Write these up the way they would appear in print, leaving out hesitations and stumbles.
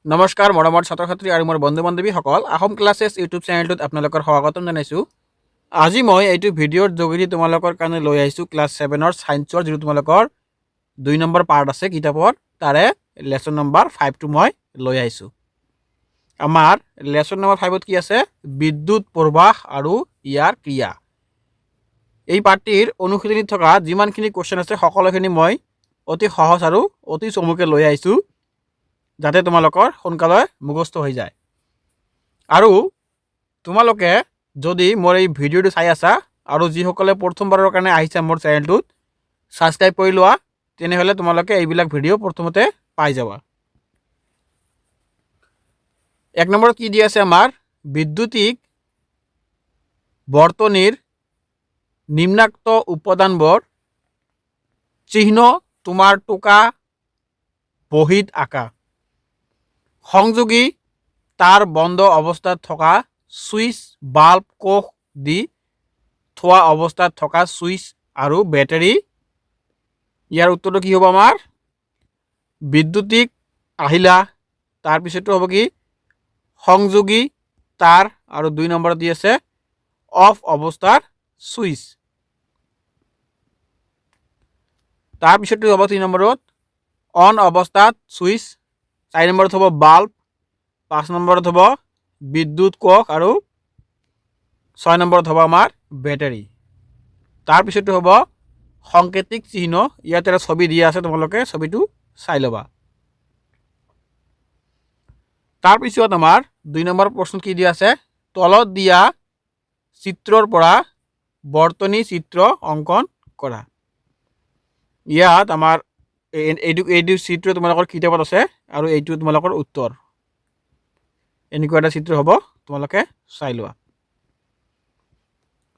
নমস্কাৰ মৰমৰ ছাত্ৰ ছাত্ৰী আৰু মোৰ বন্ধু বান্ধৱীসকল আহোম ক্লাছেছ ইউটিউব চেনেলটোত আপোনালোকৰ স্বাগতম জনাইছোঁ। আজি মই এইটো ভিডিঅ'ৰ যোগেদি তোমালোকৰ কাৰণে লৈ আহিছোঁ ক্লাছ 7ৰ ছায়েন্সৰ যিটো তোমালোকৰ 2 নম্বৰ পাৰ্ট আছে কিতাপৰ তাৰে লেচন নম্বৰ 5টো মই লৈ আহিছোঁ। আমাৰ লেচন নম্বৰ 5ত কি আছে? বিদ্যুৎ প্ৰবাহ আৰু ইয়াৰ ক্ৰিয়া। এই পাঠটিৰ অনুশীলনীত থকা যিমানখিনি কুৱেশ্যন আছে সকলোখিনি মই অতি সহজ আৰু অতি চমুকৈ লৈ আহিছোঁ, যাতে তোমালোকৰ সোনকালে মুখস্থ হৈ যায়। আৰু তোমালোকে যদি মোৰ এই ভিডিঅ'টো চাই আছা আৰু যিসকলে প্ৰথমবাৰৰ কাৰণে আহিছে মোৰ চেনেলটোত ছাবস্ক্ৰাইব কৰি লোৱা, তেনেহ'লে তোমালোকে এইবিলাক ভিডিঅ' প্ৰথমতে পাই যাবা। 1 নম্বৰত কি দি আছে আমাৰ? বিদ্যুতিক বৰ্তনীৰ নিম্নাক্ত উপাদানবোৰ চিহ্ন তোমাৰ টোকা বহীত আঁকা। সংযোগী তাৰ বন্ধ অৱস্থাত থকা সুইচ, বাল্ব, কোষ দি থোৱা অৱস্থাত থকা সুইচ আৰু বেটাৰী। ইয়াৰ উত্তৰটো কি হ'ব আমাৰ? বিদ্যুতিক আহিলা, তাৰপিছতো হ'ব কি? সংযোগী তাৰ, আৰু 2 নম্বৰত দি আছে অফ অৱস্থাৰ সুইচ। তাৰপিছতো হ'ব 3 নম্বৰত অন অৱস্থাত সুইচ, 4 নম্বৰত হ'ব বাল্ব, 5 নম্বৰত হ'ব বিদ্যুৎ কোষ আৰু 6 নম্বৰত হ'ব আমাৰ বেটাৰী। তাৰপিছতো হ'ব সংকেতিক চিহ্ন। ইয়াতে এটা ছবি দিয়া আছে, তোমালোকে ছবিটো চাই ল'বা। তাৰপিছত আমাৰ 2 নম্বৰ প্ৰশ্ন কি দিয়া আছে? তলত দিয়া চিত্ৰৰ পৰা বৰ্তনী চিত্ৰ অংকন কৰা। ইয়াত আমাৰ এইটো চিত্ৰ তোমালোকৰ কিতাপত আছে আৰু এইটো তোমালোকৰ উত্তৰ। এনেকুৱা এটা চিত্ৰ হ'ব, তোমালোকে চাই লোৱা।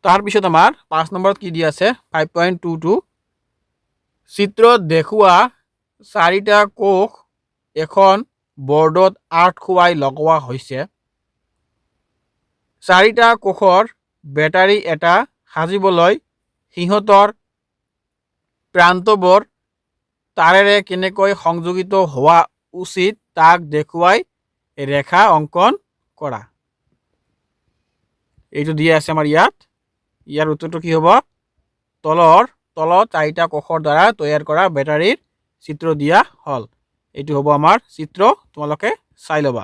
তাৰপিছত আমাৰ 5 নম্বৰত কি দিয়া আছে? 5.22 চিত্ৰত দেখুওৱা 4টা কোষ এখন বৰ্ডত আঁট খুৱাই লগোৱা হৈছে। 4টা কোষৰ বেটাৰী এটা সাজিবলৈ সিহঁতৰ প্ৰান্তবোৰ তাৰেৰে কেনেকৈ সংযোজিত হোৱা উচিত তাক দেখুৱাই ৰেখা অংকন কৰা। এইটো দিয়া আছে আমাৰ ইয়াত। ইয়াৰ উত্তৰটো কি হ'ব? তলত 4টা কোষৰ দ্বাৰা তৈয়াৰ কৰা বেটাৰীৰ চিত্ৰ দিয়া হ'ল। এইটো হ'ব আমাৰ চিত্ৰ, তোমালোকে চাই ল'বা।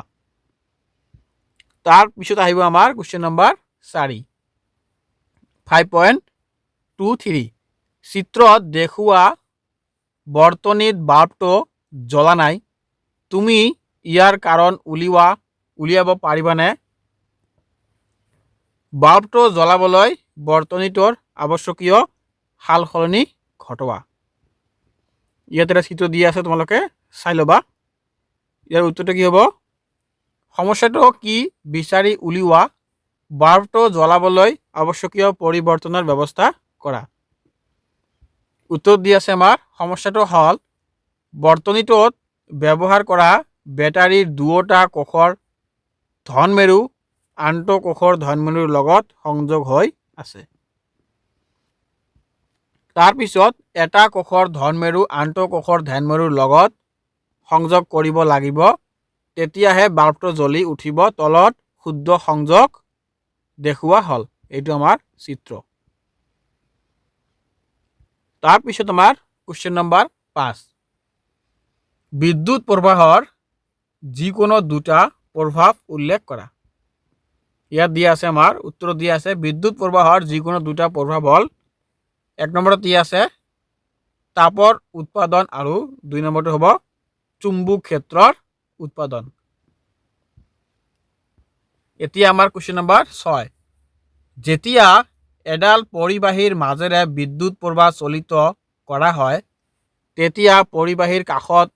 তাৰপিছত আহিব আমাৰ কুৱেশ্যন নম্বৰ 4, 5.23 চিত্ৰত দেখুওৱা বৰ্তনীত বাল্বটো জ্বলা নাই, তুমি ইয়াৰ কাৰণ উলিয়াব পাৰিবানে? বাল্বটো জ্বলাবলৈ বৰ্তনীটোৰ আৱশ্যকীয় সাল সলনি ঘটোৱা। ইয়াত এটা চিত্ৰ দিয়া আছে, তোমালোকে চাই ল'বা। ইয়াৰ উত্তৰটো কি হ'ব? সমস্যাটো কি বিচাৰি উলিওৱা, বাল্বটো জ্বলাবলৈ আৱশ্যকীয় পৰিৱৰ্তনৰ ব্যৱস্থা কৰা। উত্তৰ দি আছে আমাৰ সমস্যাটো হ'ল বৰ্তনীটোত ব্যৱহাৰ কৰা বেটাৰীৰ 2টা কোষৰ ধনমেৰু আনটো কোষৰ ধনমেৰুৰ লগত সংযোগ হৈ আছে। তাৰপিছত এটা কোষৰ ধনমেৰু আনটো কোষৰ ধনমেৰুৰ লগত সংযোগ কৰিব লাগিব, তেতিয়াহে বাল্বটো জ্বলি উঠিব। তলত শুদ্ধ সংযোগ দেখুওৱা হ'ল। এইটো আমাৰ চিত্ৰ। তাৰপিছত আমাৰ কুৱেশ্যন নম্বৰ 5 বিদ্যুৎ প্ৰবাহৰ যিকোনো 2টা প্ৰভাৱ উল্লেখ কৰা। ইয়াত দিয়া আছে আমাৰ উত্তৰত দিয়া আছে বিদ্যুৎ প্ৰবাহৰ যিকোনো 2টা প্ৰভাৱ হ'ল 1 নম্বৰত দিয়া আছে তাপৰ উৎপাদন আৰু 2 নম্বৰটো হ'ব চুম্বক ক্ষেত্ৰৰ উৎপাদন। এতিয়া আমাৰ কুৱেশ্যন নম্বৰ 6 যেতিয়া এডাল পৰিবাহীৰ মাজেৰে বিদ্যুৎ প্ৰবাহ চলিত কৰা হয়, তেতিয়া পৰিবাহীৰ কাষত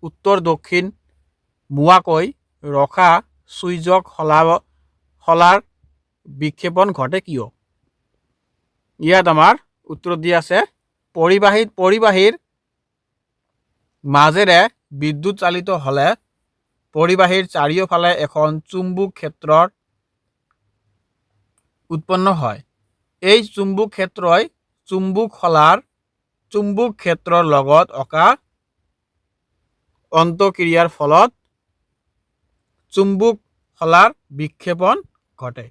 উত্তৰ দক্ষিণ মুৱাকৈ ৰখা চুইচক শলাৰ বিক্ষেপণ ঘটে কিয়? ইয়াত আমাৰ উত্তৰ দিয়া আছে পৰিবাহীৰ মাজেৰে বিদ্যুৎ চালিত হ'লে পৰিবাহীৰ চাৰিওফালে এখন চুম্বক ক্ষেত্ৰৰ উৎপন্ন হয়। এই চুম্বক ক্ষেত্ৰই চুম্বক ক্ষেত্ৰৰ লগত অকা অন্তঃক্ৰিয়াৰ ফলত চুম্বক শলাৰ বিক্ষেপণ ঘটে।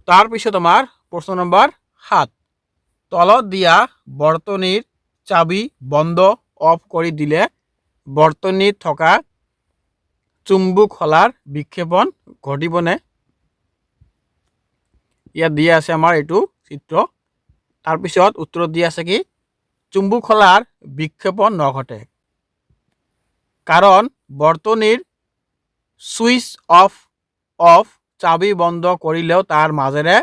তাৰপিছত আমাৰ প্ৰশ্ন নম্বৰ 7, তলত দিয়া বৰ্তনীৰ চাবি বন্ধ অফ কৰি দিলে বৰ্তনীত থকা চুম্বক শলাৰ বিক্ষেপণ ঘটিবনে? ইয়াত দিয়া আছে আমাৰ এইটো চিত্ৰ। তাৰপিছত উত্তৰত দিয়া আছে কি চুম্বক শলাৰ বিক্ষেপণ নঘটে, কাৰণ বৰ্তনীৰ সুইচ অফ চাবি বন্ধ কৰিলেও তাৰ মাজেৰে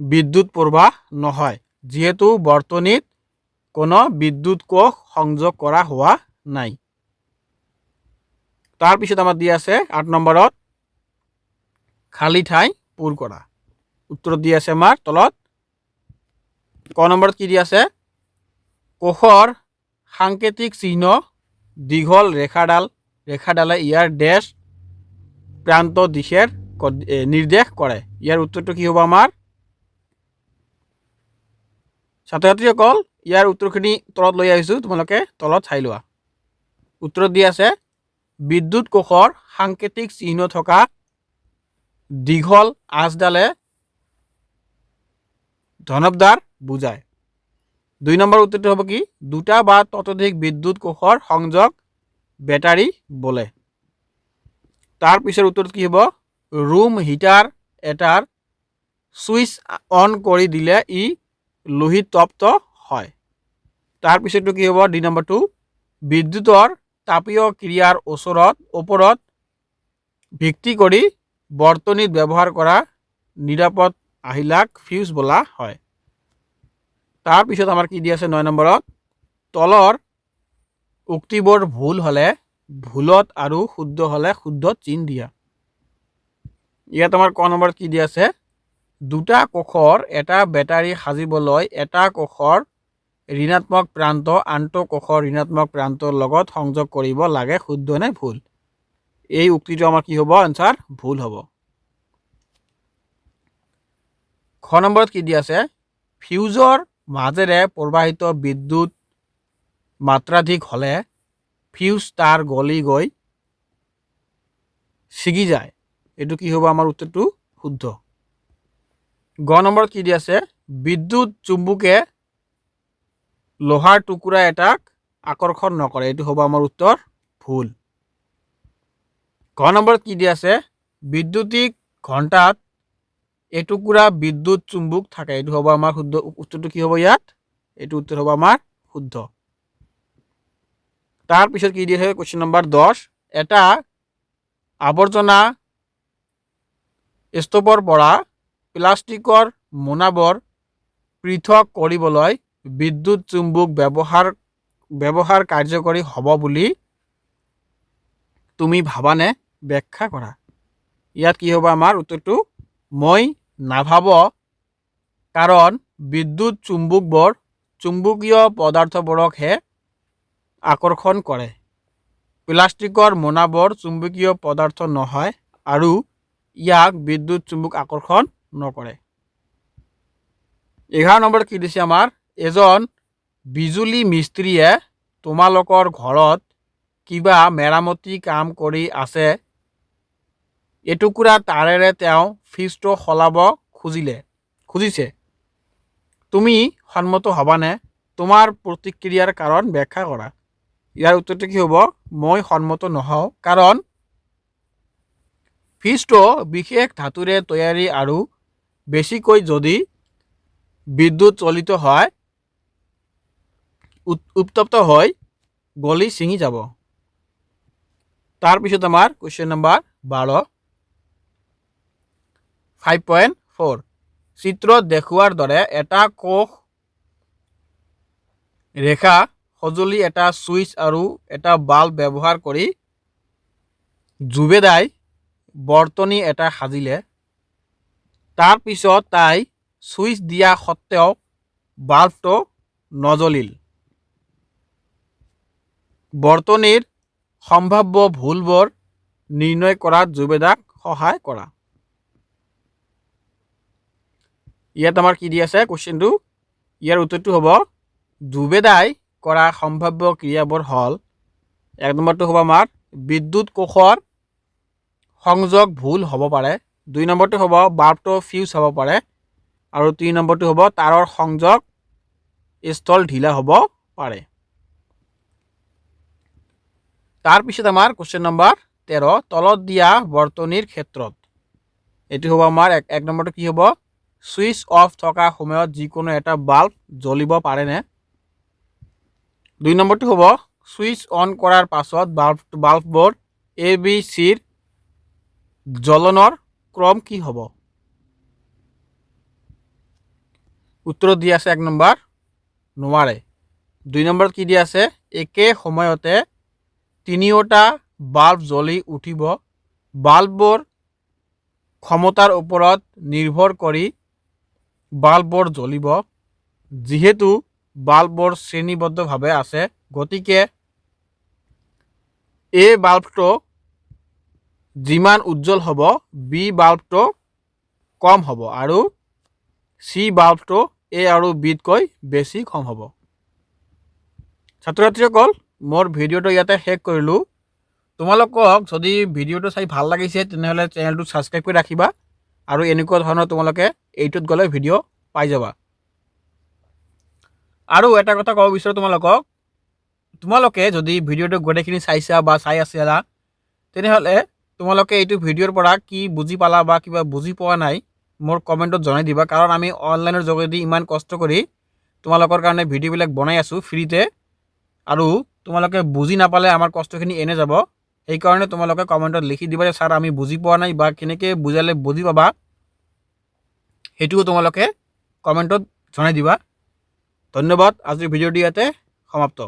বিদ্যুৎ প্ৰবাহ নহয়, যিহেতু বৰ্তনীত কোনো বিদ্যুৎ কোষ সংযোগ কৰা হোৱা নাই। তাৰপিছত আমাৰ দিয়া আছে 8 নম্বৰত খালী ঠাই পূৰ কৰা। উত্তৰত দিয়া আছে আমাৰ তলত ক নম্বৰত কি দিয়া আছে, কোষৰ সাংকেতিক চিহ্ন দীঘল ৰেখাডালে ইয়াৰ ডেছ প্ৰান্ত দিশেৰ নিৰ্দেশ কৰে। ইয়াৰ উত্তৰটো কি হ'ব আমাৰ? ছাত্ৰ ছাত্ৰীসকল ইয়াৰ উত্তৰখিনি তলত লৈ আহিছোঁ, তোমালোকে তলত চাই লোৱা। উত্তৰত দিয়া আছে বিদ্যুৎ কোষৰ সাংকেতিক চিহ্ন থকা দীঘল আঁচডালে ধনবদ্বাৰ বুজায়। 2 নম্বৰ উত্তৰটো হ'ব কি দুটা বা ততোধিক বিদ্যুৎ কোষৰ সংযোগ বেটাৰী বোলে। তাৰপিছৰ উত্তৰটো কি হ'ব, ৰুম হিটাৰ এটাৰ সুইচ অন কৰি দিলে ই লোহিত তপ্ত হয়। তাৰপিছৰটো কি হ'ব, 2 নম্বৰটো বিদ্যুতৰ তাপীয় ক্ৰিয়াৰ ওপৰত ভিত্তি কৰি বৰ্তনীত ব্যৱহাৰ কৰা নিৰাপদ আহিলাক ফিউজ বোলা হয়। তাৰপিছত আমাৰ কি দিয়া আছে 9 নম্বৰত, তলৰ উক্তিবোৰ ভুল হলে ভুলত আৰু শুদ্ধ হলে শুদ্ধত চিন দিয়া। ইয়াত আমাৰ ক নম্বৰত কি দিয়া আছে, দুটা কোষৰ এটা বেটাৰী সাজিবলৈ এটা কোষৰ ঋণাত্মক প্ৰান্ত আনটো কোষৰ ঋণাত্মক প্ৰান্তৰ লগত সংযোগ কৰিব লাগে, শুদ্ধ নে ভুল? এই উক্তিটো আমাৰ কি হ'ব, আনসাৰ ভুল হ'ব। খ নম্বৰত কি দিয়া আছে, ফিউজৰ মাজেৰে প্ৰবাহিত বিদ্যুৎ মাত্ৰাধিক হলে ফিউজ তাৰ গলি গৈ ছিগি যায়। এইটো কি হ'ব আমাৰ উত্তৰটো শুদ্ধ। গ নম্বৰত কি দিয়া আছে, বিদ্যুৎ চুম্বকে লোহাৰ টুকুৰা এটাক আকৰ্ষণ নকৰে। এইটো হ'ব আমাৰ উত্তৰ ভুল। ঘ নম্বৰত কি দিয়া আছে, বৈদ্যুতিক ঘণ্টাত এটুকুৰা বিদ্যুৎ চুম্বক থাকে। এইটো হ'ব আমাৰ শুদ্ধ। উত্তৰটো কি হ'ব ইয়াত? এইটো উত্তৰ হ'ব আমাৰ শুদ্ধ। তাৰপিছত কি দিয়া আছে কুৱেশ্যন নম্বৰ 10, এটা আৱৰ্জনা স্তূপৰ পৰা প্লাষ্টিকৰ মোনাবোৰ পৃথক কৰিবলৈ বিদ্যুৎ চুম্বক ব্যৱহাৰ কাৰ্যকৰী হ'ব বুলি তুমি ভাবানে? ব্যাখ্যা কৰা। ইয়াত কি হ'ব আমাৰ উত্তৰটো, মই নাভাবো, কাৰণ বিদ্যুৎ চুম্বকবোৰ চুম্বকীয় পদাৰ্থবোৰকহে আকৰ্ষণ কৰে। প্লাষ্টিকৰ মোনাবোৰ চুম্বকীয় পদাৰ্থ নহয় আৰু ইয়াক বিদ্যুৎ চুম্বক আকৰ্ষণ নকৰে। 11 নম্বৰ কি দিছে আমাৰ, এজন বিজুলী মিস্ত্ৰীয়ে তোমালোকৰ ঘৰত কিবা মেৰামতি কাম কৰি আছে। এটুকুৰা তাৰেৰে তেওঁ ফিউজটো সলাব খুজিছে। তুমি সন্মত হবানে? তোমাৰ প্ৰতিক্ৰিয়াৰ কাৰণ ব্যাখ্যা কৰা। ইয়াৰ উত্তৰটো কি হ'ব, মই সন্মত নহওঁ, কাৰণ ফিউজটো বিশেষ ধাতুৰে তৈয়াৰী আৰু বেছিকৈ যদি বিদ্যুৎ চলিত হয় উত্তপ্ত হৈ গলি ছিঙি যাব। তাৰপিছত আমাৰ কুৱেশ্যন নম্বৰ 12, 5.4, চিত্ৰত দেখুৱাৰ দৰে এটা কোষ ৰেখা সঁজুলি এটা সুইচ আৰু এটা বাল্ব ব্যৱহাৰ কৰি জুবেদাই বৰ্তনী এটা সাজিলে। তাৰপিছত তাই সুইচ দিয়া সত্ত্বেও বাল্বটো নজ্বলিল। বৰ্তনীৰ সম্ভাব্য ভুলবোৰ নিৰ্ণয় কৰাত জুবেদাক সহায় কৰা। ইয়াত আমাৰ কি দি আছে কুৱেশ্যনটো, ইয়াৰ উত্তৰটো হ'ব, জুবেদাই কৰা সম্ভাব্য ক্ৰিয়াবোৰ হ'ল, 1 নম্বৰটো হ'ব আমাৰ বিদ্যুৎ কোষৰ সংযোগ ভুল হ'ব পাৰে। 2 নম্বৰটো হ'ব বাল্বটো ফিউজ হ'ব পাৰে। আৰু 3 নম্বৰটো হ'ব তাৰৰ সংযোগ স্থল ঢিলা হ'ব পাৰে। তাৰপিছত আমাৰ কুৱেশ্যন নম্বৰ 13 তলত দিয়া বৰ্তনীৰ ক্ষেত্ৰত এইটো হ'ব আমাৰ 1 নম্বৰটো কি হ'ব সুইচ অফ থকা সময়ত যিকোনো এটা বাল্ব জ্বলিব পাৰেনে। 2 নম্বৰটো হ'ব সুইচ অন কৰাৰ পাছত বাল্ববোৰ ABCৰ জ্বলনৰ ক্ৰম কি হ'ব। উত্তৰ দি আছে 1 নম্বৰ নোৱাৰে। 2 নম্বৰত কি দিয়া আছে একে সময়তে 3টা বাল্ব জ্বলি উঠিব। বাল্ববোৰ ক্ষমতাৰ ওপৰত নিৰ্ভৰ কৰি বাল্ববোৰ জ্বলিব। যিহেতু বাল্ববোৰ শ্ৰেণীবদ্ধভাৱে আছে গতিকে A বাল্বটো যিমান উজ্জ্বল হ'ব B বাল্বটো কম হ'ব আৰু C বাল্বটো A আৰু Bতকৈ বেছি কম হ'ব। ছাত্ৰ ছাত্ৰীসকল মোৰ ভিডিঅ'টো ইয়াতে শেষ কৰিলোঁ। তোমালোকক যদি ভিডিঅ'টো চাই ভাল লাগিছে তেনেহ'লে চেনেলটো ছাবস্ক্ৰাইব কৰি ৰাখিবা আৰু এনেকুৱা ধৰণৰ তোমালোকে এইটোত গ'লে ভিডিঅ' পাই যাবা। আৰু এটা কথা ক'ব বিচাৰোঁ তোমালোকে যদি ভিডিঅ'টো গোটেইখিনি চাইছা বা চাই আছিলা তেনেহ'লে তোমালোকে এইটো ভিডিঅ'ৰ পৰা কি বুজি পালা বা কিবা বুজি পোৱা নাই মোৰ কমেণ্টত জনাই দিবা। কাৰণ আমি অনলাইনৰ যোগেদি ইমান কষ্ট কৰি তোমালোকৰ কাৰণে ভিডিঅ'বিলাক বনাই আছোঁ ফ্ৰীতে আৰু তোমালোকে বুজি নাপালে আমাৰ কষ্টখিনি এনে যাব। সেইকাৰণে তোমালোকে কমেণ্টত লিখি দিবা যে ছাৰ আমি বুজি পোৱা নাই বা কেনেকৈ বুজালে বুজি পাবা সেইটোও তোমালোকে কমেণ্টত জনাই দিবা। ধন্যবাদ। আজিৰ ভিডিঅ'টি ইয়াতে সমাপ্ত।